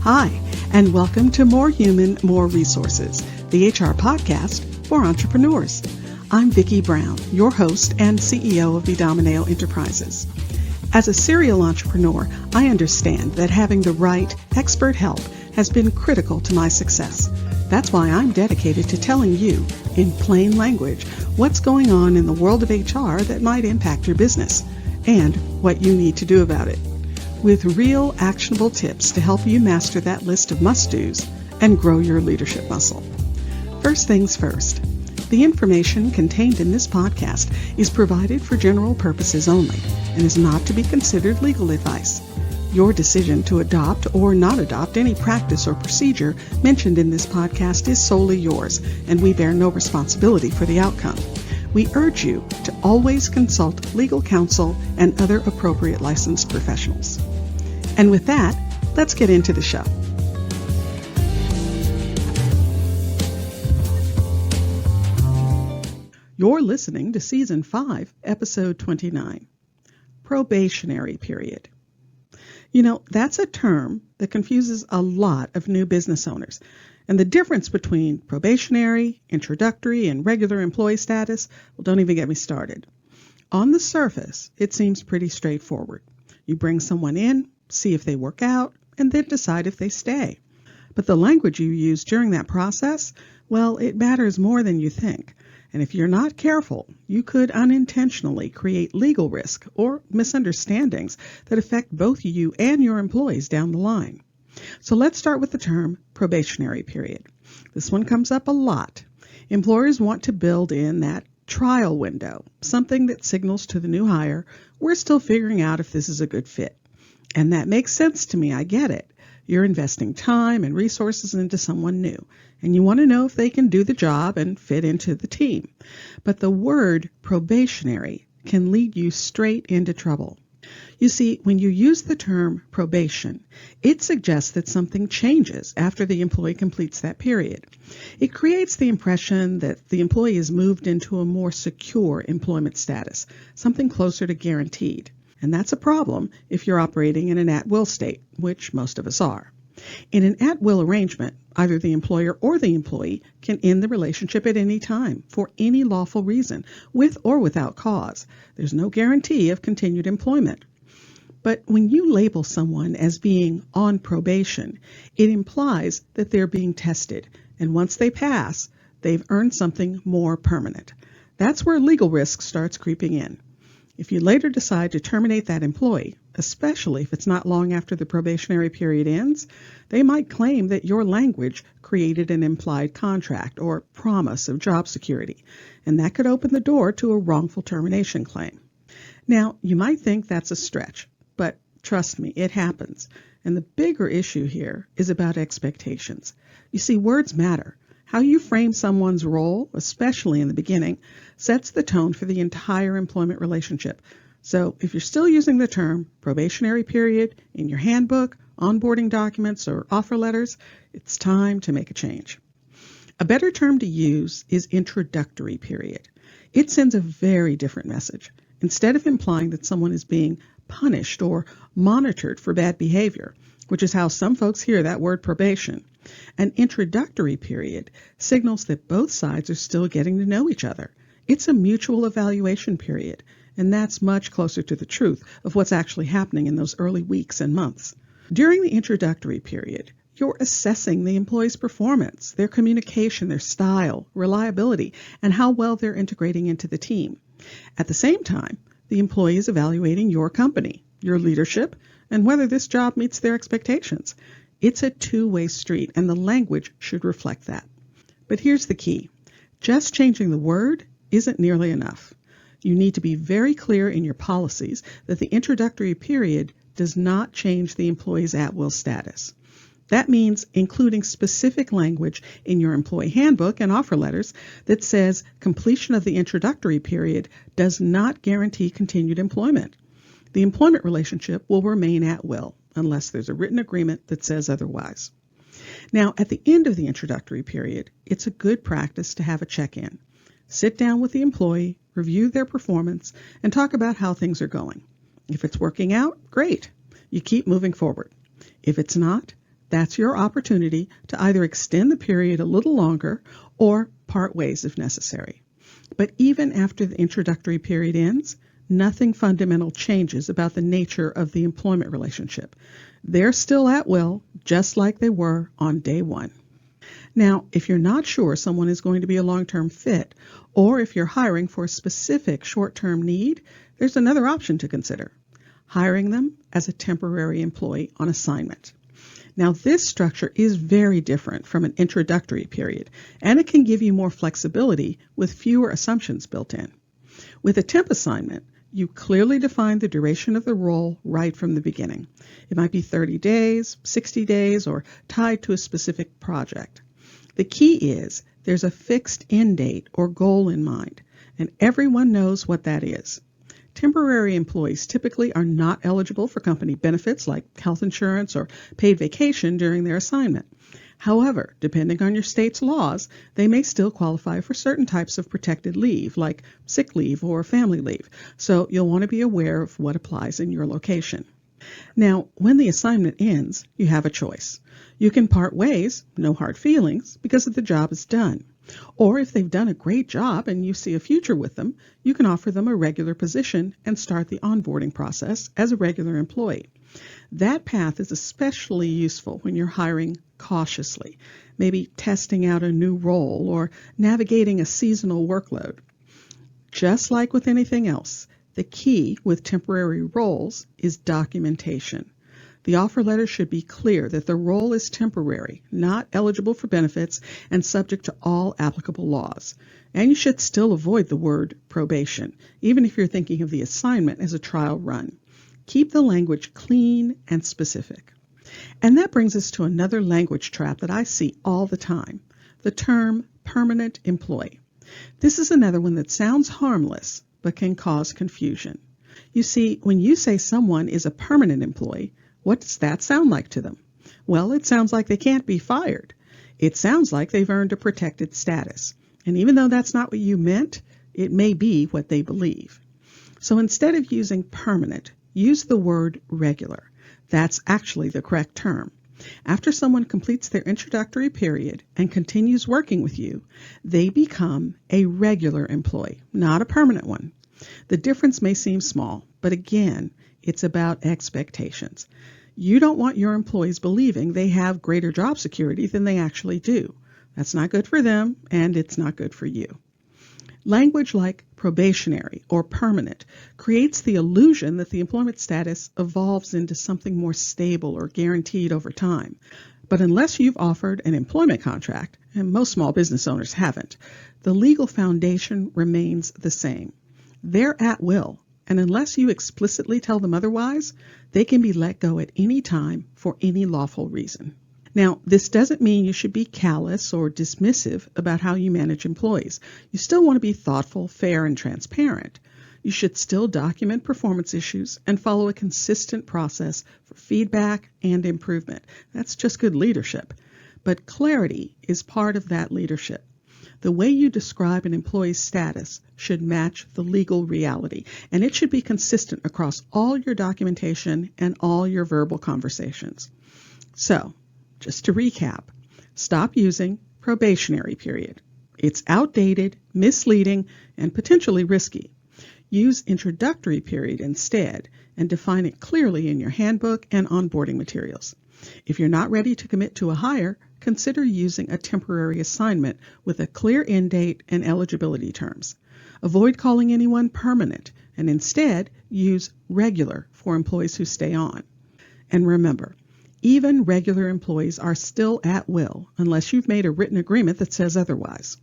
Hi, and welcome to More Human, More Resources, the HR podcast for entrepreneurs. I'm Vicki Brown, your host and CEO of Vidamaneo Enterprises. As a serial entrepreneur, I understand that having the right expert help has been critical to my success. That's why I'm dedicated to telling you, in plain language, what's going on in the world of HR that might impact your business, and what you need to do about it, with real actionable tips to help you master that list of must-dos and grow your leadership muscle. First things first, the information contained in this podcast is provided for general purposes only and is not to be considered legal advice. Your decision to adopt or not adopt any practice or procedure mentioned in this podcast is solely yours, and we bear no responsibility for the outcome. We urge you to always consult legal counsel and other appropriate licensed professionals. And with that, let's get into the show. You're listening to Season 5, Episode 29, Probationary Period. You know, that's a term that confuses a lot of new business owners. And the difference between probationary, introductory, and regular employee status, well, don't even get me started. On the surface, it seems pretty straightforward. You bring someone in, see if they work out, and then decide if they stay. But the language you use during that process, well, it matters more than you think. And if you're not careful, you could unintentionally create legal risk or misunderstandings that affect both you and your employees down the line. So let's start with the term probationary period. This one comes up a lot. Employers want to build in that trial window, something that signals to the new hire, we're still figuring out if this is a good fit. And that makes sense to me. I get it. You're investing time and resources into someone new, and you want to know if they can do the job and fit into the team. But the word probationary can lead you straight into trouble. You see, when you use the term probation, it suggests that something changes after the employee completes that period. It creates the impression that the employee is moved into a more secure employment status, something closer to guaranteed. And that's a problem if you're operating in an at-will state, which most of us are. In an at-will arrangement, either the employer or the employee can end the relationship at any time for any lawful reason, with or without cause. There's no guarantee of continued employment. But when you label someone as being on probation, it implies that they're being tested, and once they pass, they've earned something more permanent. That's where legal risk starts creeping in. If you later decide to terminate that employee, especially if it's not long after the probationary period ends, they might claim that your language created an implied contract or promise of job security, and that could open the door to a wrongful termination claim. Now, you might think that's a stretch, but trust me, it happens. And the bigger issue here is about expectations. You see, words matter. How you frame someone's role, especially in the beginning, sets the tone for the entire employment relationship. So if you're still using the term probationary period in your handbook, onboarding documents, or offer letters, it's time to make a change. A better term to use is introductory period. It sends a very different message. Instead of implying that someone is being punished or monitored for bad behavior, which is how some folks hear that word probation, an introductory period signals that both sides are still getting to know each other. It's a mutual evaluation period, and that's much closer to the truth of what's actually happening in those early weeks and months. During the introductory period, you're assessing the employee's performance, their communication, their style, reliability, and how well they're integrating into the team. At the same time, the employee is evaluating your company, your leadership, and whether this job meets their expectations. It's a two-way street, and the language should reflect that. But here's the key. Just changing the word isn't nearly enough. You need to be very clear in your policies that the introductory period does not change the employee's at-will status. That means including specific language in your employee handbook and offer letters that says completion of the introductory period does not guarantee continued employment. The employment relationship will remain at will unless there's a written agreement that says otherwise. Now, at the end of the introductory period, it's a good practice to have a check-in. Sit down with the employee, review their performance, and talk about how things are going. If it's working out, great. You keep moving forward. If it's not, That's your opportunity to either extend the period a little longer or part ways if necessary. But even after the introductory period ends, nothing fundamental changes about the nature of the employment relationship. They're still at will, just like they were on day one. Now, if you're not sure someone is going to be a long-term fit, or if you're hiring for a specific short-term need, there's another option to consider: hiring them as a temporary employee on assignment. Now, this structure is very different from an introductory period, and it can give you more flexibility with fewer assumptions built in. With a temp assignment, you clearly define the duration of the role right from the beginning. It might be 30 days, 60 days, or tied to a specific project. The key is there's a fixed end date or goal in mind, and everyone knows what that is. Temporary employees typically are not eligible for company benefits like health insurance or paid vacation during their assignment. However, depending on your state's laws, they may still qualify for certain types of protected leave like sick leave or family leave, so you'll want to be aware of what applies in your location. Now, when the assignment ends, you have a choice. You can part ways, no hard feelings, because the job is done. Or if they've done a great job and you see a future with them, you can offer them a regular position and start the onboarding process as a regular employee. That path is especially useful when you're hiring cautiously, maybe testing out a new role or navigating a seasonal workload. Just like with anything else, the key with temporary roles is documentation. The offer letter should be clear that the role is temporary, not eligible for benefits, and subject to all applicable laws. And you should still avoid the word probation, even if you're thinking of the assignment as a trial run. Keep the language clean and specific. And that brings us to another language trap that I see all the time, the term permanent employee. This is another one that sounds harmless, but can cause confusion. You see, when you say someone is a permanent employee, what does that sound like to them? Well, it sounds like they can't be fired. It sounds like they've earned a protected status. And even though that's not what you meant, it may be what they believe. So instead of using permanent, use the word regular. That's actually the correct term. After someone completes their introductory period and continues working with you, they become a regular employee, not a permanent one. The difference may seem small, but again, it's about expectations. You don't want your employees believing they have greater job security than they actually do. That's not good for them, and it's not good for you. Language like probationary or permanent creates the illusion that the employment status evolves into something more stable or guaranteed over time. But unless you've offered an employment contract, and most small business owners haven't, the legal foundation remains the same. They're at will, and unless you explicitly tell them otherwise, they can be let go at any time for any lawful reason. Now, this doesn't mean you should be callous or dismissive about how you manage employees. You still want to be thoughtful, fair, and transparent. You should still document performance issues and follow a consistent process for feedback and improvement. That's just good leadership. But clarity is part of that leadership. The way you describe an employee's status should match the legal reality, and it should be consistent across all your documentation and all your verbal conversations. So, just to recap, stop using probationary period. It's outdated, misleading, and potentially risky. Use introductory period instead and define it clearly in your handbook and onboarding materials. If you're not ready to commit to a hire, consider using a temporary assignment with a clear end date and eligibility terms. Avoid calling anyone permanent and instead use regular for employees who stay on. And remember, even regular employees are still at will unless you've made a written agreement that says otherwise.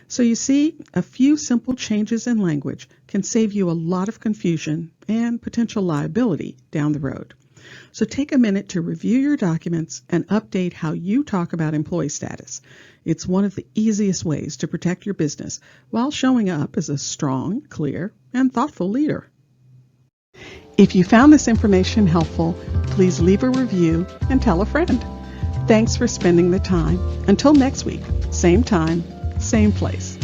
So you see, a few simple changes in language can save you a lot of confusion and potential liability down the road. So take a minute to review your documents and update how you talk about employee status. It's one of the easiest ways to protect your business while showing up as a strong, clear, and thoughtful leader. If you found this information helpful, please leave a review and tell a friend. Thanks for spending the time. Until next week, same time, same place.